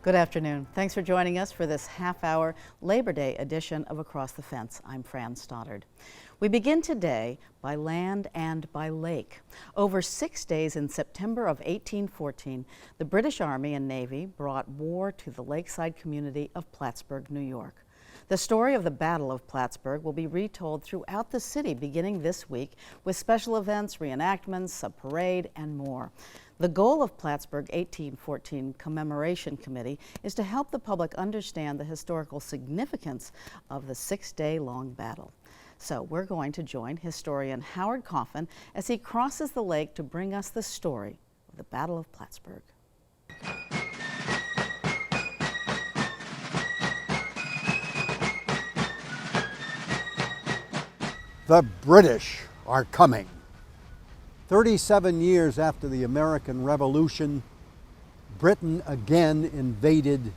Good afternoon. Thanks for joining us for this half-hour Labor Day edition of Across the Fence. I'm Fran Stoddard. We begin today by land and by lake. Over 6 days in September of 1814, the British Army and Navy brought war to the lakeside community of Plattsburgh, New York. The story of the Battle of Plattsburgh will be retold throughout the city beginning this week with special events, reenactments, a parade, and more. The goal of Plattsburgh 1814 Commemoration Committee is to help the public understand the historical significance of the 6-day-long battle. So we're going to join historian Howard Coffin as he crosses the lake to bring us the story of the Battle of Plattsburgh. The British are coming. 37 years after the American Revolution, Britain again invaded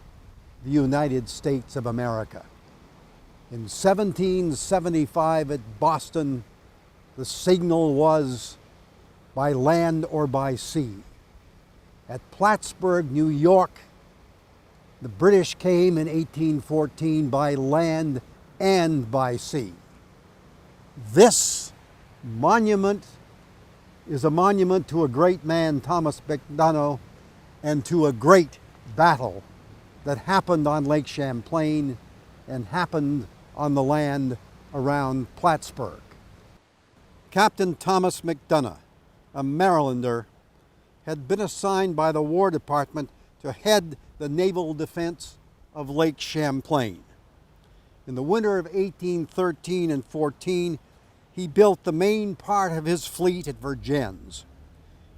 the United States of America. In 1775 at Boston, the signal was by land or by sea. At Plattsburgh, New York, the British came in 1814 by land and by sea. This monument is a monument to a great man, Thomas McDonough, and to a great battle that happened on Lake Champlain and happened on the land around Plattsburgh. Captain Thomas McDonough, a Marylander, had been assigned by the War Department to head the naval defense of Lake Champlain. In the winter of 1813 and 14, he built the main part of his fleet at Vergennes.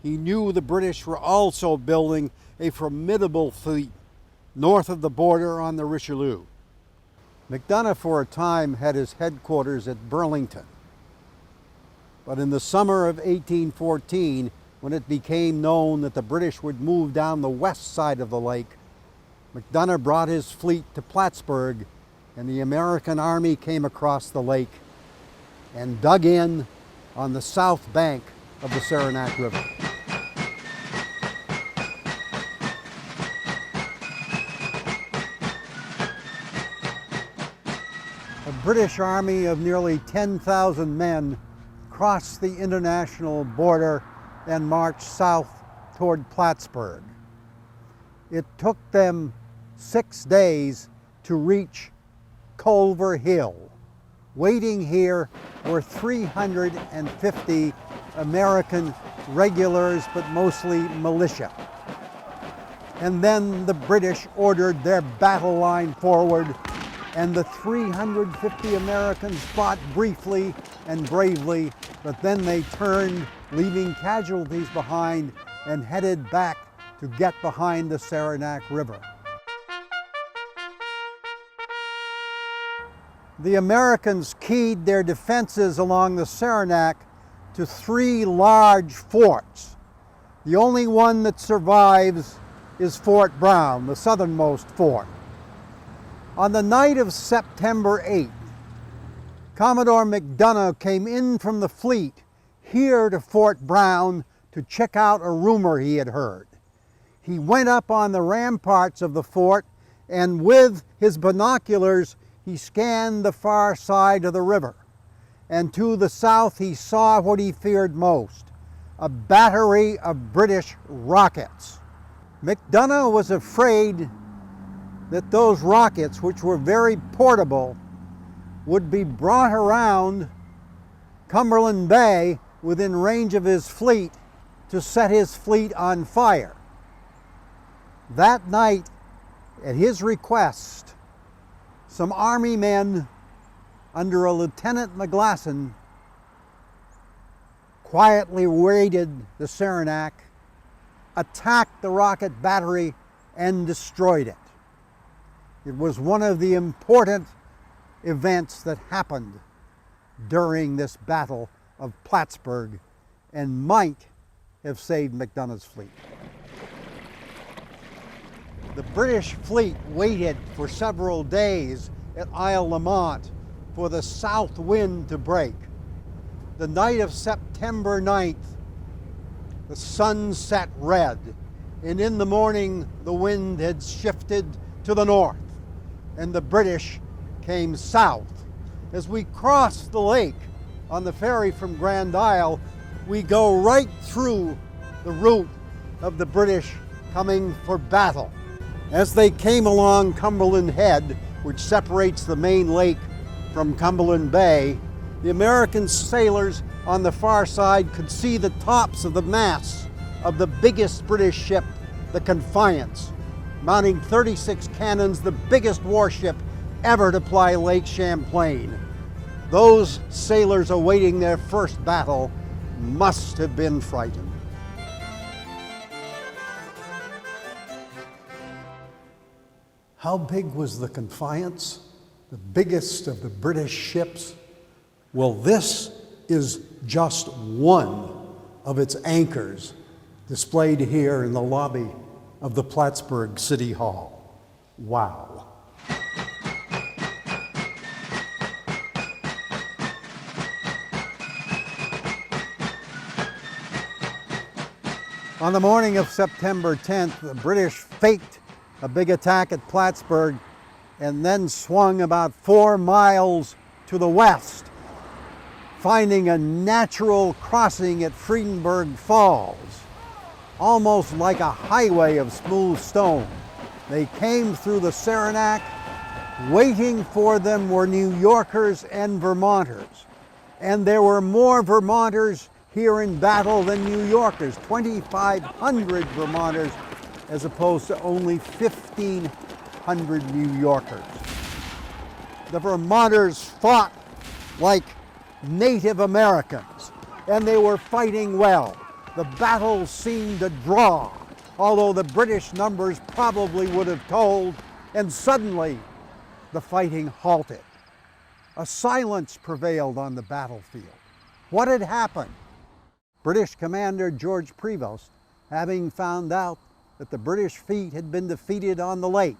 He knew the British were also building a formidable fleet north of the border on the Richelieu. McDonough for a time had his headquarters at Burlington. But in the summer of 1814, when it became known that the British would move down the west side of the lake, McDonough brought his fleet to Plattsburgh, and the American Army came across the lake and dug in on the south bank of the Saranac River. A British army of nearly 10,000 men crossed the international border and marched south toward Plattsburgh. It took them 6 days to reach Culver Hill. Waiting here were 350 American regulars, but mostly militia. And then the British ordered their battle line forward, and the 350 Americans fought briefly and bravely, but then they turned, leaving casualties behind, and headed back to get behind the Saranac River. The Americans keyed their defenses along the Saranac to 3 large forts. The only one that survives is Fort Brown, the southernmost fort. On the night of September 8th, Commodore McDonough came in from the fleet here to Fort Brown to check out a rumor he had heard. He went up on the ramparts of the fort, and with his binoculars he scanned the far side of the river, and to the south he saw what he feared most, a battery of British rockets. McDonough was afraid that those rockets, which were very portable, would be brought around Cumberland Bay within range of his fleet to set his fleet on fire. That night, at his request, some Army men under a Lieutenant McGlasson quietly raided the Saranac, attacked the rocket battery, and destroyed it. It was one of the important events that happened during this Battle of Plattsburgh and might have saved McDonough's fleet. The British fleet waited for several days at Isle Lamont for the south wind to break. The night of September 9th, the sun set red, and in the morning the wind had shifted to the north, and the British came south. As we cross the lake on the ferry from Grand Isle, we go right through the route of the British coming for battle. As they came along Cumberland Head, which separates the main lake from Cumberland Bay, the American sailors on the far side could see the tops of the masts of the biggest British ship, the Confiance, mounting 36 cannons, the biggest warship ever to ply Lake Champlain. Those sailors awaiting their first battle must have been frightened. How big was the Confiance? The biggest of the British ships? Well, this is just one of its anchors displayed here in the lobby of the Plattsburgh City Hall. Wow. On the morning of September 10th, the British faked a big attack at Plattsburgh and then swung about 4 miles to the west, finding a natural crossing at Friedenberg Falls, almost like a highway of smooth stone. They came through the Saranac. Waiting for them were New Yorkers and Vermonters. And there were more Vermonters here in battle than New Yorkers, 2,500 Vermonters as opposed to only 1,500 New Yorkers. The Vermonters fought like Native Americans, and they were fighting well. The battle seemed to draw, although the British numbers probably would have told, and suddenly the fighting halted. A silence prevailed on the battlefield. What had happened? British Commander George Prevost, having found out that the British fleet had been defeated on the lake,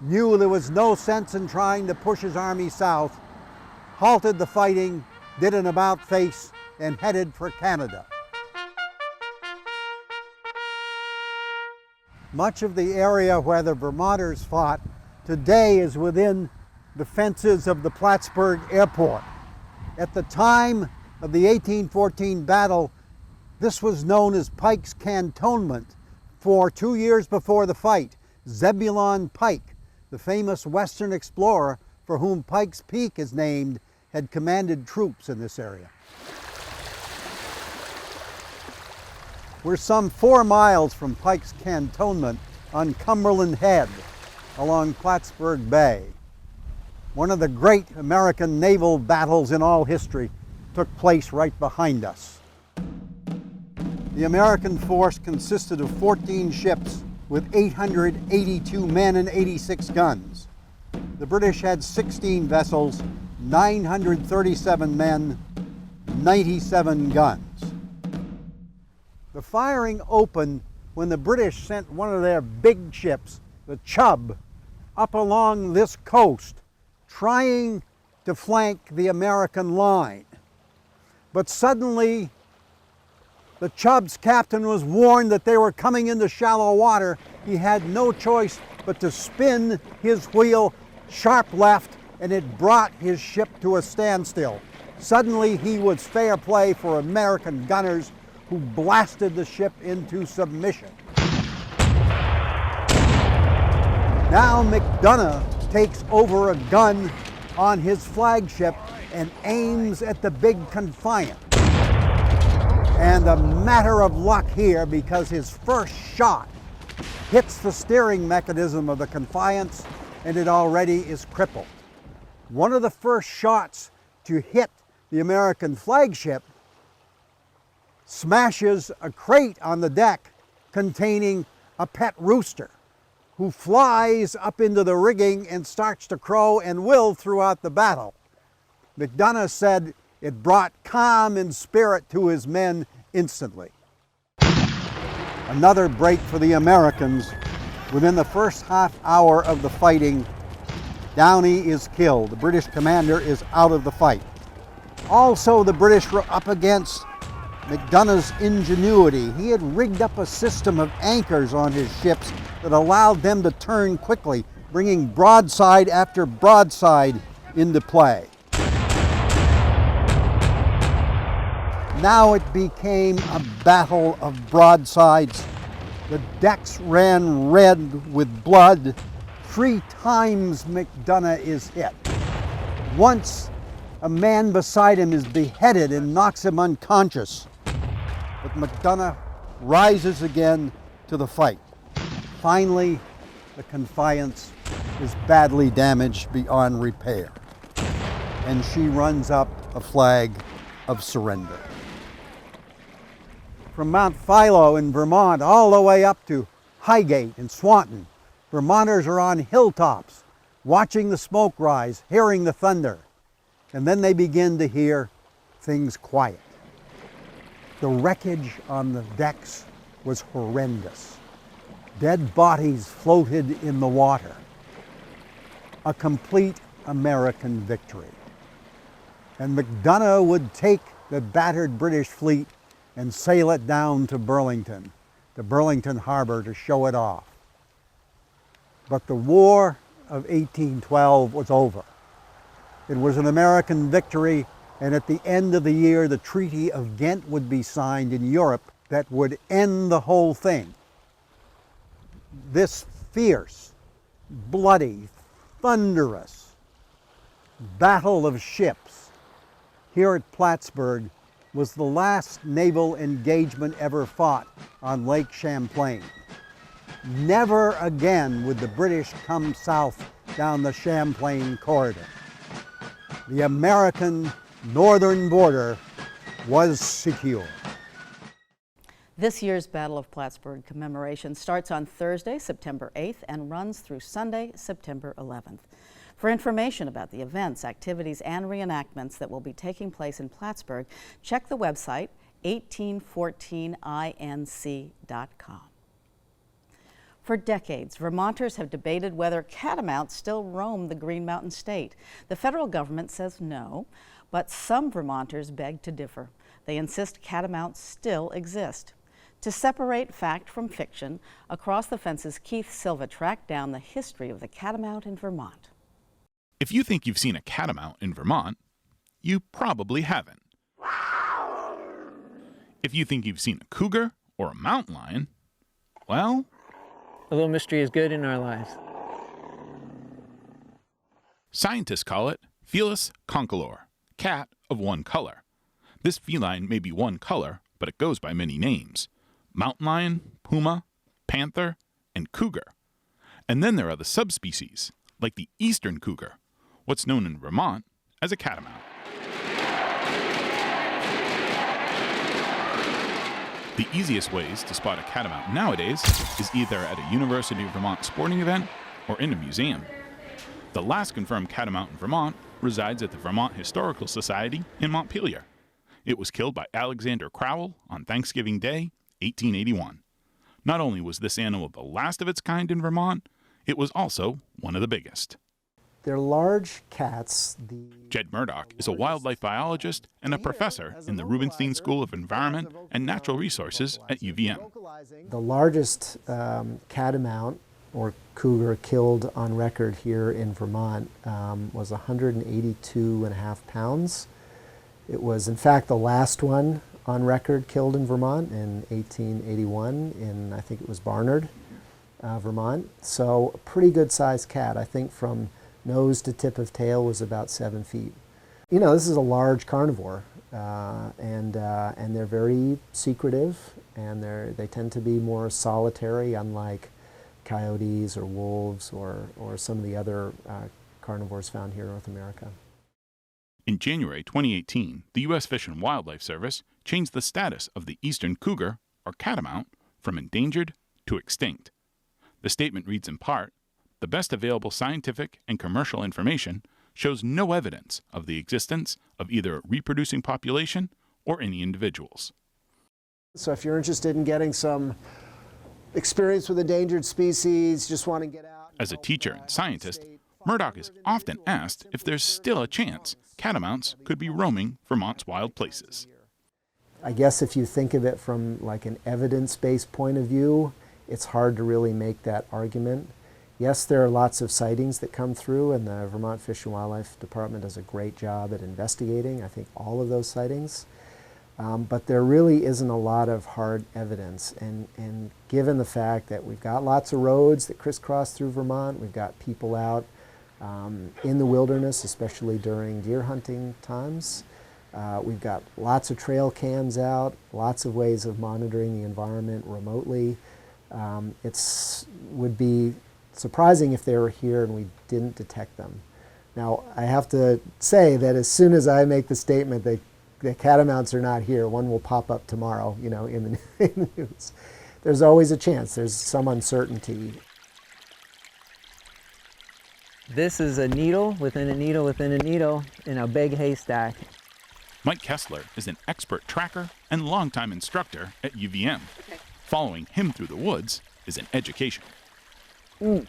knew there was no sense in trying to push his army south, halted the fighting, did an about-face, and headed for Canada. Much of the area where the Vermonters fought today is within the fences of the Plattsburgh Airport. At the time of the 1814 battle, this was known as Pike's Cantonment, for 2 years before the fight, Zebulon Pike, the famous Western explorer for whom Pike's Peak is named, had commanded troops in this area. We're some 4 miles from Pike's Cantonment on Cumberland Head along Plattsburgh Bay. One of the great American naval battles in all history took place right behind us. The American force consisted of 14 ships with 882 men and 86 guns. The British had 16 vessels, 937 men, 97 guns. The firing opened when the British sent one of their big ships, the Chubb, up along this coast, trying to flank the American line. But suddenly, the Chubb's captain was warned that they were coming into shallow water. He had no choice but to spin his wheel sharp left, and it brought his ship to a standstill. Suddenly, he was fair play for American gunners, who blasted the ship into submission. Now McDonough takes over a gun on his flagship and aims at the big Confiance. And a matter of luck here, because his first shot hits the steering mechanism of the Confiance and it already is crippled. One of the first shots to hit the American flagship smashes a crate on the deck containing a pet rooster, who flies up into the rigging and starts to crow and will throughout the battle. McDonough said it brought calm and spirit to his men instantly. Another break for the Americans. Within the first half hour of the fighting, Downey is killed. The British commander is out of the fight. Also, the British were up against McDonough's ingenuity. He had rigged up a system of anchors on his ships that allowed them to turn quickly, bringing broadside after broadside into play. Now it became a battle of broadsides. The decks ran red with blood. 3 times McDonough is hit. Once, a man beside him is beheaded and knocks him unconscious. But McDonough rises again to the fight. Finally, the Confiance is badly damaged beyond repair, and she runs up a flag of surrender. From Mount Philo in Vermont all the way up to Highgate and Swanton, Vermonters are on hilltops, watching the smoke rise, hearing the thunder, and then they begin to hear things quiet. The wreckage on the decks was horrendous. Dead bodies floated in the water. A complete American victory. And McDonough would take the battered British fleet and sail it down to Burlington Harbor, to show it off. But the War of 1812 was over. It was an American victory, and at the end of the year, the Treaty of Ghent would be signed in Europe that would end the whole thing. This fierce, bloody, thunderous battle of ships here at Plattsburgh was the last naval engagement ever fought on Lake Champlain. Never again would the British come south down the Champlain corridor. The American northern border was secure. This year's Battle of Plattsburgh commemoration starts on Thursday, September 8th and runs through Sunday, September 11th. For information about the events, activities, and reenactments that will be taking place in Plattsburgh, check the website 1814inc.com. For decades, Vermonters have debated whether catamounts still roam the Green Mountain State. The federal government says no, but some Vermonters beg to differ. They insist catamounts still exist. To separate fact from fiction, Across the Fence's Keith Silva tracked down the history of the catamount in Vermont. If you think you've seen a catamount in Vermont, you probably haven't. If you think you've seen a cougar or a mountain lion, well, a little mystery is good in our lives. Scientists call it Felis concolor, cat of one color. This feline may be one color, but it goes by many names: mountain lion, puma, panther, and cougar. And then there are the subspecies, like the eastern cougar, what's known in Vermont as a catamount. The easiest ways to spot a catamount nowadays is either at a University of Vermont sporting event or in a museum. The last confirmed catamount in Vermont resides at the Vermont Historical Society in Montpelier. It was killed by Alexander Crowell on Thanksgiving Day, 1881. Not only was this animal the last of its kind in Vermont, it was also one of the biggest. They're large cats. Jed Murdoch is a wildlife biologist and a professor in the Rubenstein School of Environment and Natural Resources at UVM. The largest catamount or cougar killed on record here in Vermont was 182.5 pounds. It was, in fact, the last one on record killed in Vermont in 1881 in, I think it was Barnard, Vermont. So a pretty good sized cat. I think from nose to tip of tail was about 7 feet. You know, this is a large carnivore, and they're very secretive, and they tend to be more solitary, unlike coyotes or wolves or some of the other carnivores found here in North America. In January 2018, the U.S. Fish and Wildlife Service changed the status of the eastern cougar, or catamount, from endangered to extinct. The statement reads in part, "The best available scientific and commercial information shows no evidence of the existence of either a reproducing population or any individuals." So if you're interested in getting some experience with endangered species, just want to get out. As a teacher and scientist, Murdoch is often asked if there's still a chance catamounts could be roaming Vermont's wild places. I guess if you think of it from like an evidence-based point of view, it's hard to really make that argument. Yes, there are lots of sightings that come through, and the Vermont Fish and Wildlife Department does a great job at investigating, I think, all of those sightings. But there really isn't a lot of hard evidence. And given the fact that we've got lots of roads that crisscross through Vermont, we've got people out in the wilderness, especially during deer hunting times. We've got lots of trail cams out, lots of ways of monitoring the environment remotely. It would be surprising if they were here and we didn't detect them. Now, I have to say that as soon as I make the statement that the catamounts are not here, one will pop up tomorrow, you know, in the news. There's always a chance. There's some uncertainty. This is a needle within a needle within a needle in a big haystack. Mike Kessler is an expert tracker and longtime instructor at UVM. Following him through the woods is an education. Ooh,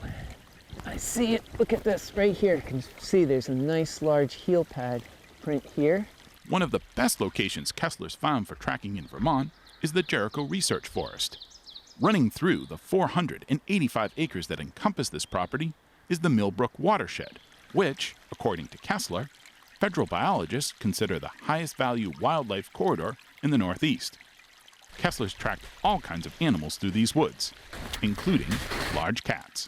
I see it. Look at this right here. You can see there's a nice large heel pad print here. One of the best locations Kessler's found for tracking in Vermont is the Jericho Research Forest. Running through the 485 acres that encompass this property is the Millbrook Watershed, which, according to Kessler, federal biologists consider the highest value wildlife corridor in the Northeast. Kessler's tracked all kinds of animals through these woods, including large cats.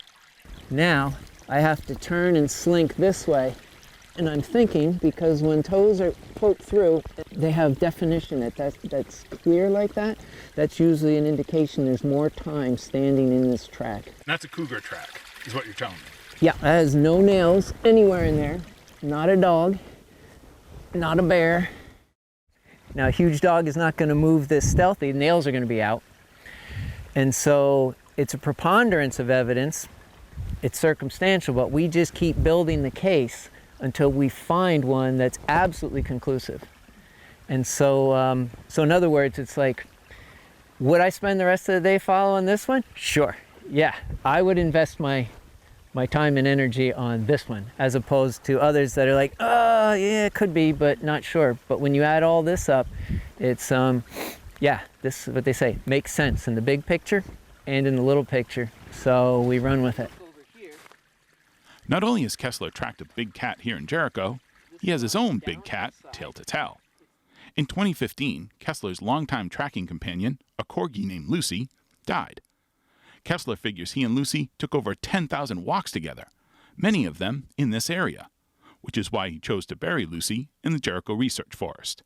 Now I have to turn and slink this way. And I'm thinking, because when toes are poked through, they have definition that's clear like that. That's usually an indication there's more time standing in this track. That's a cougar track, is what you're telling me. Yeah, that has no nails anywhere in there. Not a dog, not a bear. Now, a huge dog is not going to move this stealthy. The nails are going to be out. And so it's a preponderance of evidence. It's circumstantial, but we just keep building the case until we find one that's absolutely conclusive. And so, so in other words, it's like, would I spend the rest of the day following this one? Sure, yeah. I would invest my time and energy on this one, as opposed to others that are like, oh, yeah, it could be, but not sure. But when you add all this up, it's, yeah, this is what they say, makes sense in the big picture and in the little picture. So we run with it. Not only has Kessler tracked a big cat here in Jericho, he has his own big cat, tail to tell. In 2015, Kessler's longtime tracking companion, a corgi named Lucy, died. Kessler figures he and Lucy took over 10,000 walks together, many of them in this area, which is why he chose to bury Lucy in the Jericho Research Forest.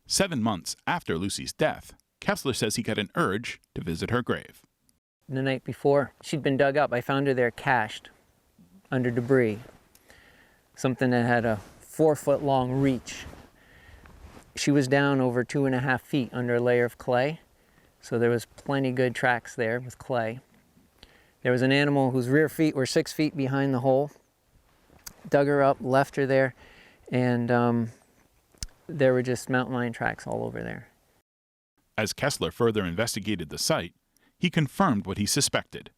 7 months after Lucy's death, Kessler says he got an urge to visit her grave. The night before, she'd been dug up. I found her there cached under debris, something that had a 4-foot-long reach. She was down over 2.5 feet under a layer of clay, so there was plenty good tracks there with clay. There was an animal whose rear feet were 6 feet behind the hole. Dug her up, left her there, and there were just mountain lion tracks all over there. As Kessler further investigated the site, he confirmed what he suspected.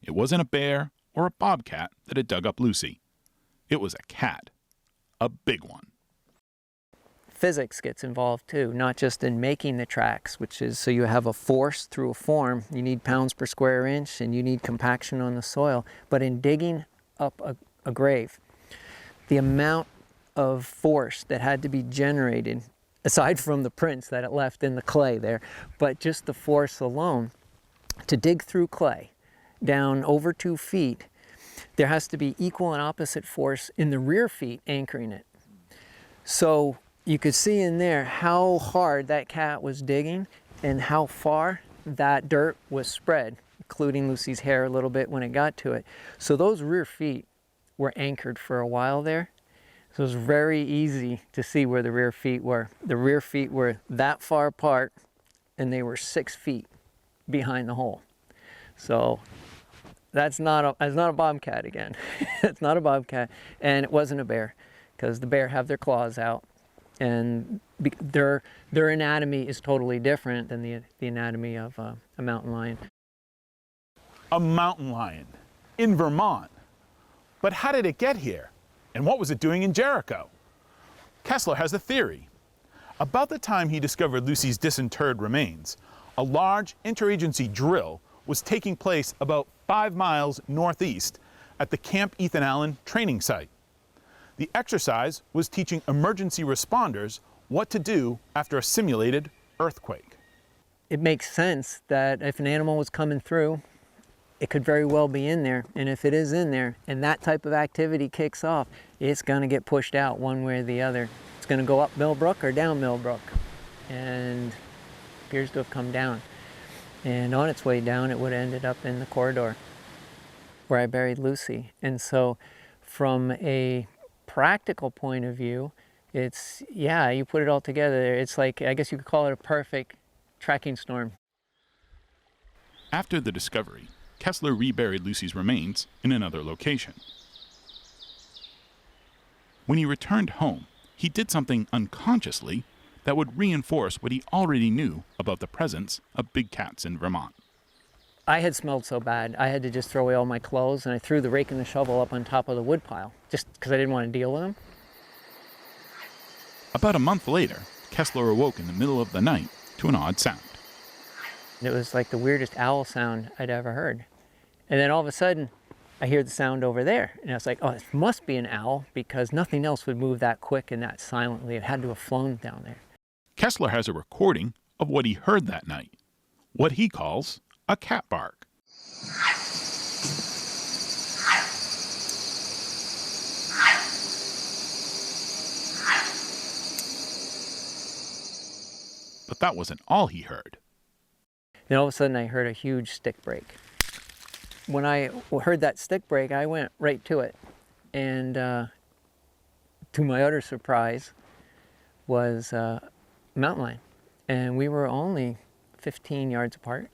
It wasn't a bear or a bobcat that had dug up Lucy. It was a cat, a big one. Physics gets involved too, not just in making the tracks, which is so you have a force through a form. You need pounds per square inch and you need compaction on the soil. But in digging up a grave, the amount of force that had to be generated, aside from the prints that it left in the clay there, but just the force alone, to dig through clay down over 2 feet, there has to be equal and opposite force in the rear feet anchoring it. So you could see in there how hard that cat was digging and how far that dirt was spread, including Lucy's hair a little bit when it got to it. So those rear feet were anchored for a while there. So it was very easy to see where the rear feet were. The rear feet were that far apart and they were 6 feet behind the hole. So that's not a bobcat again. It's not a bobcat, and it wasn't a bear, because the bear have their claws out, and their anatomy is totally different than the anatomy of a mountain lion. A mountain lion in Vermont. But how did it get here? And what was it doing in Jericho? Kessler has a theory. About the time he discovered Lucy's disinterred remains, a large interagency drill was taking place about 5 miles northeast at the Camp Ethan Allen training site. The exercise was teaching emergency responders what to do after a simulated earthquake. It makes sense that if an animal was coming through, it could very well be in there. And if it is in there and that type of activity kicks off, it's going to get pushed out one way or the other. It's going to go up Millbrook or down Millbrook, and appears to have come down. And on its way down, it would have ended up in the corridor where I buried Lucy. And so from a practical point of view, it's, yeah, you put it all together. It's like, I guess you could call it a perfect tracking storm. After the discovery, Kessler reburied Lucy's remains in another location. When he returned home, he did something unconsciously that would reinforce what he already knew about the presence of big cats in Vermont. I had smelled so bad, I had to just throw away all my clothes, and I threw the rake and the shovel up on top of the wood pile, just because I didn't want to deal with them. About a month later, Kessler awoke in the middle of the night to an odd sound. It was like the weirdest owl sound I'd ever heard. And then all of a sudden, I hear the sound over there. And I was like, oh, it must be an owl, because nothing else would move that quick and that silently. It had to have flown down there. Kessler has a recording of what he heard that night, what he calls a cat bark. But that wasn't all he heard. Then all of a sudden I heard a huge stick break. When I heard that stick break, I went right to it. And to my utter surprise was a mountain lion. And we were only 15 yards apart,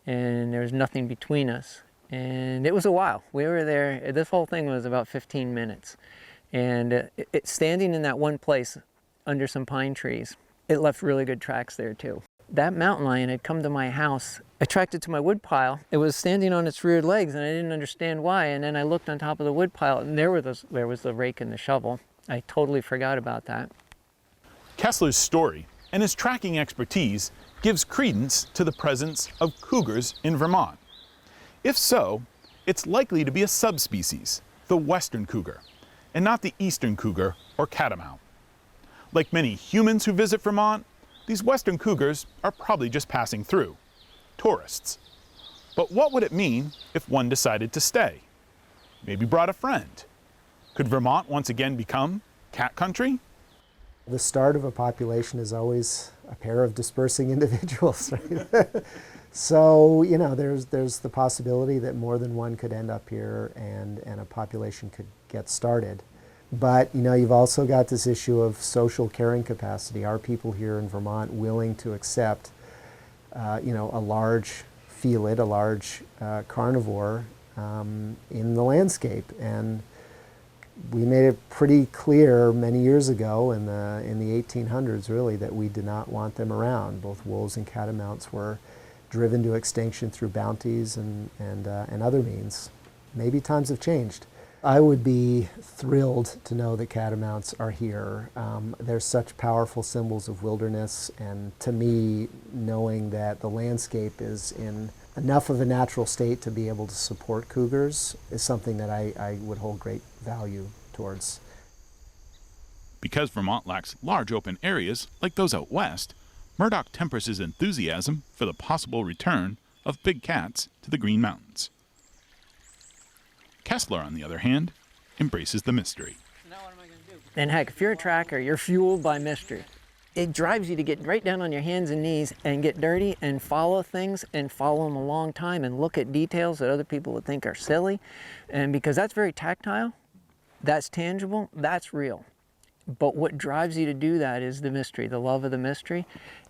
and there was nothing between us. And it was a while. We were there, this whole thing was about 15 minutes. And standing in that one place under some pine trees, it left really good tracks there too. That mountain lion had come to my house. I tracked it to my wood pile. It was standing on its rear legs, and I didn't understand why. And then I looked on top of the wood pile, and there was the rake and the shovel. I totally forgot about that. Kessler's story and his tracking expertise gives credence to the presence of cougars in Vermont. If so, it's likely to be a subspecies, the western cougar, and not the eastern cougar or catamount. Like many humans who visit Vermont, these western cougars are probably just passing through, tourists. But what would it mean if one decided to stay? Maybe brought a friend. Could Vermont once again become cat country? The start of a population is always a pair of dispersing individuals, right? So, you know, there's the possibility that more than one could end up here and a population could get started. But, you know, you've also got this issue of social carrying capacity. Are people here in Vermont willing to accept, you know, a large felid, a large carnivore in the landscape? And we made it pretty clear many years ago in the 1800s, really, that we did not want them around. Both wolves and catamounts were driven to extinction through bounties and other means. Maybe times have changed. I would be thrilled to know that catamounts are here. They're such powerful symbols of wilderness, and to me, knowing that the landscape is in enough of a natural state to be able to support cougars is something that I would hold great value towards. Because Vermont lacks large open areas like those out west, Murdoch tempers his enthusiasm for the possible return of big cats to the Green Mountains. Kessler, on the other hand, embraces the mystery. Now what am I going to do? And heck, if you're a tracker, you're fueled by mystery. It drives you to get right down on your hands and knees and get dirty and follow things and follow them a long time and look at details that other people would think are silly. And because that's very tactile, that's tangible, that's real. But what drives you to do that is the mystery, the love of the mystery,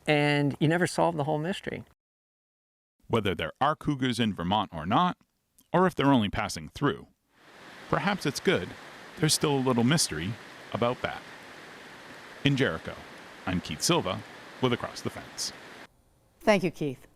and you never solve the whole mystery. Whether there are cougars in Vermont or not, or if they're only passing through, perhaps it's good there's still a little mystery about that. In Jericho, I'm Keith Silva with Across the Fence. Thank you, Keith.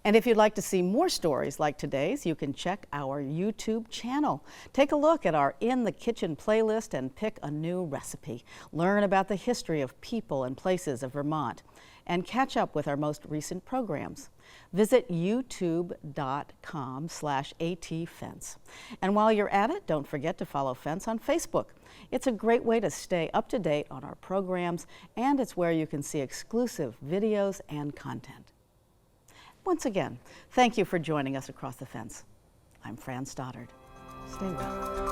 And if you'd like to see more stories like today's, you can check our YouTube channel. Take a look at our In the Kitchen playlist and pick a new recipe. Learn about the history of people and places of Vermont and catch up with our most recent programs. Visit youtube.com/atfence. And while you're at it, don't forget to follow Fence on Facebook. It's a great way to stay up to date on our programs, and it's where you can see exclusive videos and content. Once again, thank you for joining us across the fence. I'm Fran Stoddard. Stay well.